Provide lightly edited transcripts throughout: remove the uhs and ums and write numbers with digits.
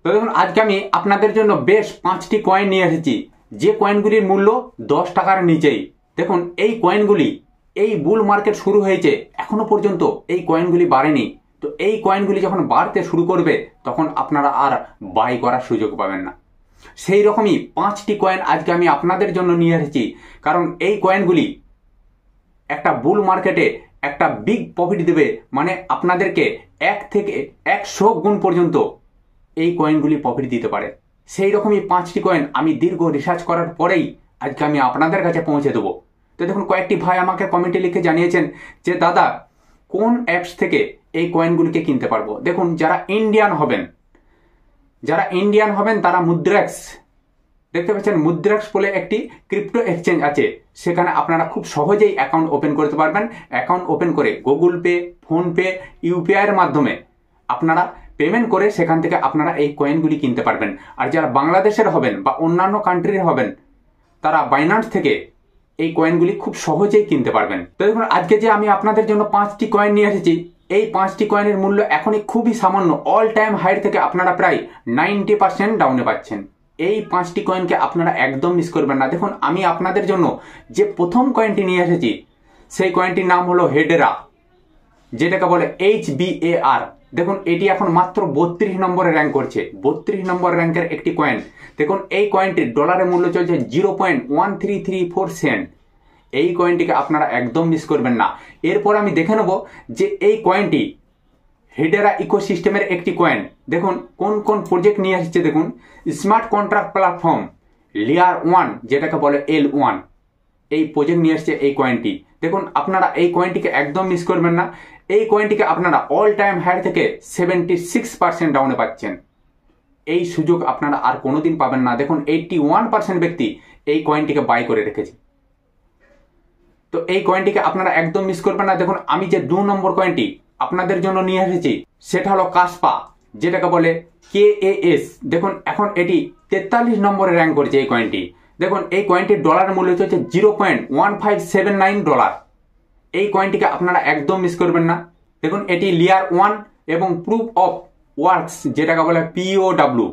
তো দেখুন আজকে আমি আপনাদের জন্য বেশ 5টি কয়েন নিয়ে এসেছি, যে কয়েনগুলির মূল্য 10 টাকার নিচেই। দেখুন এই কয়েনগুলি, এই বুল মার্কেট শুরু হয়েছে এখনো পর্যন্ত এই কয়েনগুলি বাড়েনি। তো এই কয়েনগুলি যখন বাড়তে শুরু করবে তখন আপনারা আর বাই করার সুযোগ পাবেন না। সেই রকমই 5টি কয়েন আজকে আমি আপনাদের জন্য নিয়ে এসেছি, কারণ এই কয়েনগুলি একটা বুল মার্কেটে একটা বিগ প্রফিট দেবে, মানে আপনাদেরকে 1 থেকে 100 গুণ পর্যন্ত এই কয়েনগুলি প্রফিট দিতে পারে। সেই রকমই 5টি কয়েন আমি দীর্ঘ রিসার্চ করার পরেই আজকে আমি আপনাদের কাছে পৌঁছে দেবো। তো দেখুন কয়েকটি ভাই আমাকে কমেন্টে লিখে জানিয়েছেন যে দাদা কোন অ্যাপস থেকে এই কয়েনগুলিকে কিনতে পারবো। দেখুন যারা ইন্ডিয়ান হবেন তারা মুদ্রাক্স, দেখতে পাচ্ছেন মুদ্রাক্স বলে একটি ক্রিপ্টো এক্সচেঞ্জ আছে, সেখানে আপনারা খুব সহজেই অ্যাকাউন্ট ওপেন করতে পারবেন। অ্যাকাউন্ট ওপেন করে গুগল পে, ফোনপে, ইউপিআই এর মাধ্যমে আপনারা পেমেন্ট করে সেখান থেকে আপনারা এই কয়েনগুলি কিনতে পারবেন। আর যারা বাংলাদেশের হবেন বা অন্যান্য কান্ট্রির হবেন তারা বাইন্যান্স থেকে এই কয়েনগুলি খুব সহজেই কিনতে পারবেন। তো দেখুন আজকে যে আমি আপনাদের জন্য 5টি কয়েন নিয়ে এসেছি, এই 5টি কয়েনের মূল্য এখনই খুবই সামান্য, অল টাইম হাই থেকে আপনারা প্রায় 90% ডাউনে পাচ্ছেন। এই 5টি কয়েনকে আপনারা একদম মিস করবেন না। দেখুন আমি আপনাদের জন্য যে প্রথম কয়েনটি নিয়ে এসেছি সেই কয়েনটির নাম হলো হেডেরা, যেটাকে বলে HBAR। দেখুন এটি এখন মাত্র 32 নম্বরে র্যাঙ্ক করছে, 32 নম্বর র্যাঙ্কের একটি কয়েন। দেখুন এই কয়েনটির ডলারের মূল্য চলছে 0.1334 সেন্ট। এই কয়েনটিকে আপনারা একদম মিস করবেন না। এরপর আমি দেখে নেব যে এই কয়েনটি হেডেরা ইকোসিস্টেমের একটি কয়েন। দেখুন কোন কোন প্রজেক্ট নিয়ে আসছে। দেখুন স্মার্ট কন্ট্রাক্ট প্ল্যাটফর্ম লেয়ার 1, যেটাকে বলে L1, এই প্রজেক্ট নিয়ে আসছে এই কয়েনটি। দেখুন আপনারা এই কয়েনটিকে একদম মিস করবেন না। এই কয়েনটিকে আপনারা অল টাইম হাই থেকে 76% ডাউনে পাচ্ছেন। এই সুযোগ আপনারা আর কোনোদিন পাবেন না। দেখুন 81% ব্যক্তি এই কয়েনটিকে বাই করে রেখেছে। তো এই কয়েনটিকে আপনারা একদম মিস করবেন না। দেখুন আমি যে 2 নম্বর কয়েনটি আপনাদের জন্য নিয়ে এসেছি সেটা হলো কাসপা, যেটাকে বলে KAS। দেখুন এখন এটি 43 নম্বরে র্যাঙ্ক করেছে এই কয়েনটি। দেখুন এই কয়েনটির ডলার মূল্য হচ্ছে $0.1579। এই কয়েনটিকে আপনারা একদম মিস করবেন না। দেখুন এটি লেয়ার 1 এবং প্রুফ অফ ওয়ার্কস, যেটাকে বলে POW।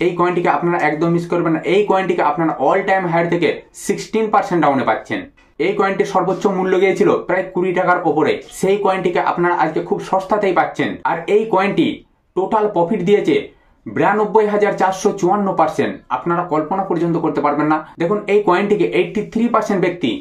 এই কয়েনটিকে আপনারা একদম মিস করবেন না। এই কয়েনটিকে আপনারা অল টাইম হাই থেকে 16% ডাউনে পাচ্ছেন। এই কয়েনটির সর্বোচ্চ মূল্য গিয়েছিল প্রায় 20 টাকার ওপরে, সেই কয়েনটিকে আপনারা আজকে খুব সস্তাতেই পাচ্ছেন। আর এই কয়েনটি টোটাল প্রফিট দিয়েছে 92,454%। আপনারা কল্পনা পর্যন্ত করতে পারবেন না। দেখুন এই কয়েনটিকে 83% ব্যক্তি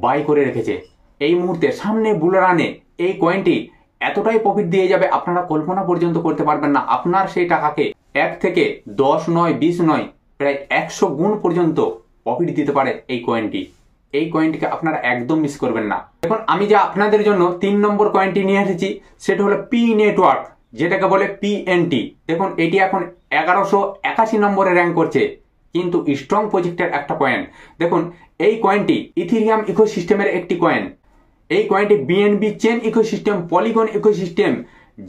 বাই করে রেখেছে। এই মুহূর্তে সামনে বুল রানে এই কয়েনটি এতটাই প্রফিট দিয়ে যাবে আপনারা কল্পনা পর্যন্ত করতে পারবেন না। আপনার সেই টাকাকে 1 থেকে 10 নয় 20 নয় প্রায় 100 গুণ পর্যন্ত প্রফিট দিতে পারে এই কয়েনটি। এই কয়েনটিকে আপনারা একদম মিস করবেন না। দেখুন আমি যে আপনাদের জন্য 3 নম্বর কয়েনটি নিয়ে এসেছি সেটা হলো P নেটওয়ার্ক, যেটাকে বলে PNT। দেখুন এটি এখন 1181 নম্বরে র্যাঙ্ক করছে, কিন্তু স্ট্রং প্রজেক্টের একটা কয়েন। দেখুন এই কয়েনটি ইথেরিয়াম ইকোসিস্টেমের একটি কয়েন। এই কয়েনটি BNB chain ecosystem, polygon ecosystem,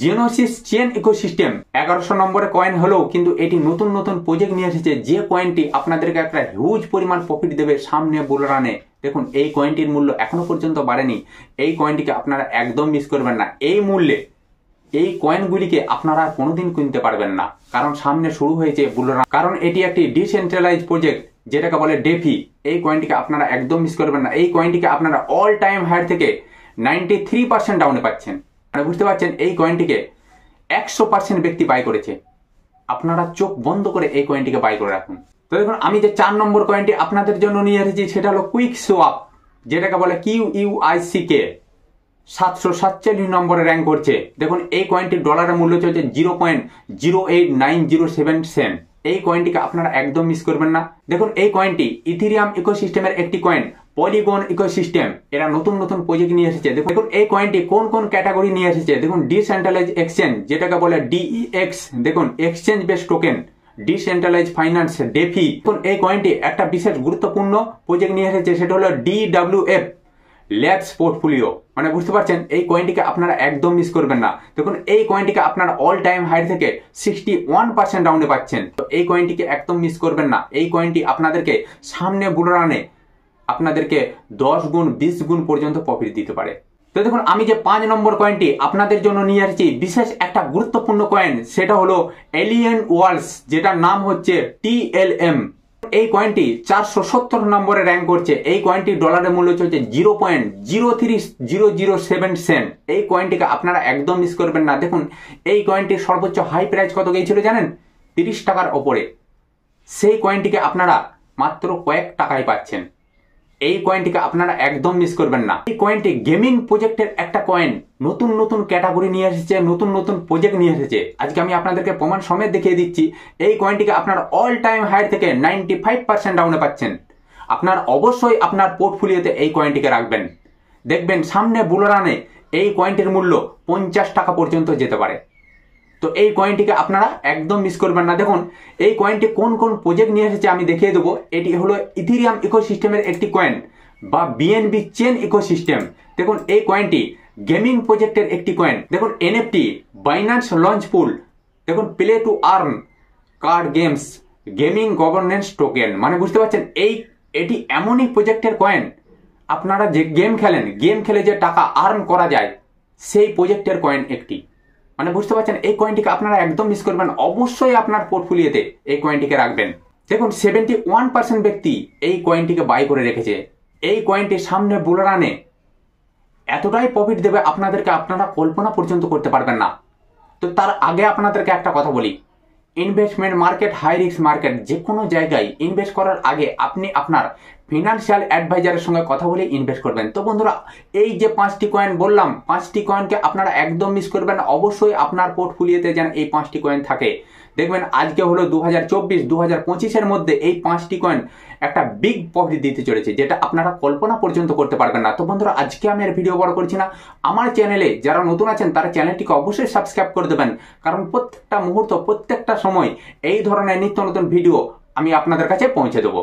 Gnosis chain ecosystem 1100 নম্বরে কয়েন হলেও কিন্তু এটি নতুন নতুন প্রজেক্ট নিয়ে এসেছে, যে কয়েনটি আপনাদেরকে একটা হিউজ পরিমাণ প্রফিট দেবে সামনে বুল রানে। দেখুন এই কয়েনটির মূল্য এখনো পর্যন্ত বাড়েনি। এই কয়েনটিকে আপনারা একদম মিস করবেন না। এই মূল্যে এই কয়েনগুলিকে আপনারা কোনোদিন কিনতে পারবেন না, কারণ সামনে শুরু হয়েছে বুল রান। কারণ এটি একটি ডিসেন্ট্রালাইজ প্রজেক্ট, যেটাকে বলে ডেফি। এই কয়েনটিকে আপনারা একদম মিস করবেন না। এই কয়েনটিকে আপনারা অল টাইম হাই থেকে 93% ডাউনে পাচ্ছেন। মানে বুঝতে পারছেন এই কয়েনটিকে 100% ব্যক্তি বাই করেছে। আপনারা চোখ বন্ধ করে এই কয়েনটিকে বাই করে রাখুন। তো দেখুন আমি যে 4 নম্বর কয়েনটি আপনাদের জন্য নিয়ে এসেছি সেটা হলো কুইক সোয়াপ, যেটাকে বলে QUICK। 747 নম্বরে র্যাঙ্ক করছে। দেখুন এই কয়েনটির ডলারের মূল্য চলছে 0.08907 সেন্ট। এই কয়েনটিকে আপনারা একদম মিস করবেন না। দেখুন এই কয়েনটি ইথেরিয়াম ইকোসিস্টেমের একটি কয়েন, পলিগন ইকোসিস্টেম এরা নতুন নতুন প্রজেক্ট নিয়ে এসেছে। দেখুন এই কয়েনটি কোন কোন ক্যাটাগরি নিয়ে এসেছে। দেখুন ডিসেন্ট্রালাইজ এক্সচেঞ্জ, যেটাকে বলে DEX। দেখুন exchange base token, decentralize finance, DeFi. দেখুন এই কয়েনটি একটা বিশেষ গুরুত্বপূর্ণ প্রজেক্ট নিয়ে এসেছে, সেটা হলো DWF ল্যাবস পোর্টফোলিও। মানে বুঝতে পারছেন এই কয়েনটিকে আপনারা একদম মিস করবেন না। দেখুন এই কয়েনটিকে আপনারা অল টাইম হাই থেকে 61% ডাউনে পাচ্ছেন। তো এই কয়েনটিকে একদম মিস করবেন না। এই কয়েনটি আপনাদেরকে সামনে বুল রানে আপনাদেরকে 10 গুণ 20 গুণ পর্যন্ত প্রফিট দিতে পারে। তো দেখুন আমি যে 5 নম্বর কয়েনটি আপনাদের জন্য নিয়ে আসছি বিশেষ একটা গুরুত্বপূর্ণ কয়েন, সেটা হলো এলিয়েন ওয়ার্ল্ডস, যেটার নাম হচ্ছে TLM। এই কয়েনটি 470 নম্বরে র্যাঙ্ক করছে। এই কয়েনটির ডলারের মূল্য চলছে 0.03007 সেন্ট। এই কয়েনটিকে আপনারা একদম মিস করবেন না। দেখুন এই কয়েনটির সর্বোচ্চ হাই প্রাইস কত গিয়েছিল জানেন? 30 টাকার ওপরে। সেই কয়েনটিকে আপনারা মাত্র কয়েক টাকায় পাচ্ছেন। এই কয়েনটিকে আপনারা একদম মিস করবেন না। এই কয়েনটি গেমিং প্রজেক্টের একটা কয়েন, নতুন নতুন ক্যাটাগরি নিয়ে এসেছে, নতুন নতুন প্রজেক্ট নিয়ে এসেছে। আজকে আমি আপনাদেরকে প্রমাণ সমেত দেখিয়ে দিচ্ছি। এই কয়েনটিকে আপনার অল টাইম হাই থেকে 95% ডাউনে পাচ্ছেন। আপনার অবশ্যই আপনার পোর্টফোলিওতে এই কয়েনটিকে রাখবেন। দেখবেন সামনে বুল রানে এই কয়েনটির মূল্য 50 টাকা পর্যন্ত যেতে পারে। তো এই কয়েনটিকে আপনারা একদম মিস করবেন না। দেখুন এই কয়েনটি কোন কোন প্রজেক্ট নিয়ে এসেছে আমি দেখিয়ে দেবো। এটি হলো ইথেরিয়াম ইকোসিস্টেমের একটি কয়েন বা BNB চেন ইকোসিস্টেম। দেখুন এই কয়েনটি গেমিং প্রজেক্টের একটি কয়েন। দেখুন NFT, বাইন্যান্স লঞ্চ পুল, দেখুন play to earn, card games, gaming governance token. মানে বুঝতে পারছেন এটি এমনই প্রজেক্টের কয়েন, আপনারা যে গেম খেলেন, গেম খেলে যে টাকা আর্ন করা যায়, সেই প্রজেক্টের কয়েন একটি। মানে বুঝতে পারছেন এই কয়েনটিকে আপনারা একদম মিস করবেন। অবশ্যই আপনার পোর্টফোলিওতে এই কয়েনটিকে রাখবেন। দেখুন 71% ব্যক্তি এই কয়েনটিকে বাই করে রেখেছে। এই কয়েনটি সামনে বুল রানে এতটাই প্রফিট দেবে আপনাদেরকে, আপনারা কল্পনা পর্যন্ত করতে পারবেন না। তো তার আগে আপনাদেরকে একটা কথা বলি, investment market high risk market. যে কোনো জায়গায় ইনভেস্ট করার আগে আপনি আপনার ফিনান্সিয়াল অ্যাডভাইজারের সঙ্গে কথা বলে ইনভেস্ট করবেন। তো বন্ধুরা এই যে 5টি কয়েন বললাম, 5টি কয়েনকে আপনারা একদম মিস করবেন। অবশ্যই আপনার পোর্টফোলিওতে যেন এই 5টি কয়েন থাকে। দেখবেন আজকে হলো 2024-2025-এর মধ্যে এই 5টি কয়েন একটা বিগ প্রফিট দিতে চলেছে, যেটা আপনারা কল্পনা পর্যন্ত করতে পারবেন না। তো বন্ধুরা আজকে আমি আর ভিডিও বড় করছি না। আমার চ্যানেলে যারা নতুন আছেন তারা চ্যানেলটিকে অবশ্যই সাবস্ক্রাইব করে দেবেন, কারণ প্রত্যেকটা মুহূর্ত, প্রত্যেকটা সময় এই ধরনের নিত্য নতুন ভিডিও আমি আপনাদের কাছে পৌঁছে দেবো।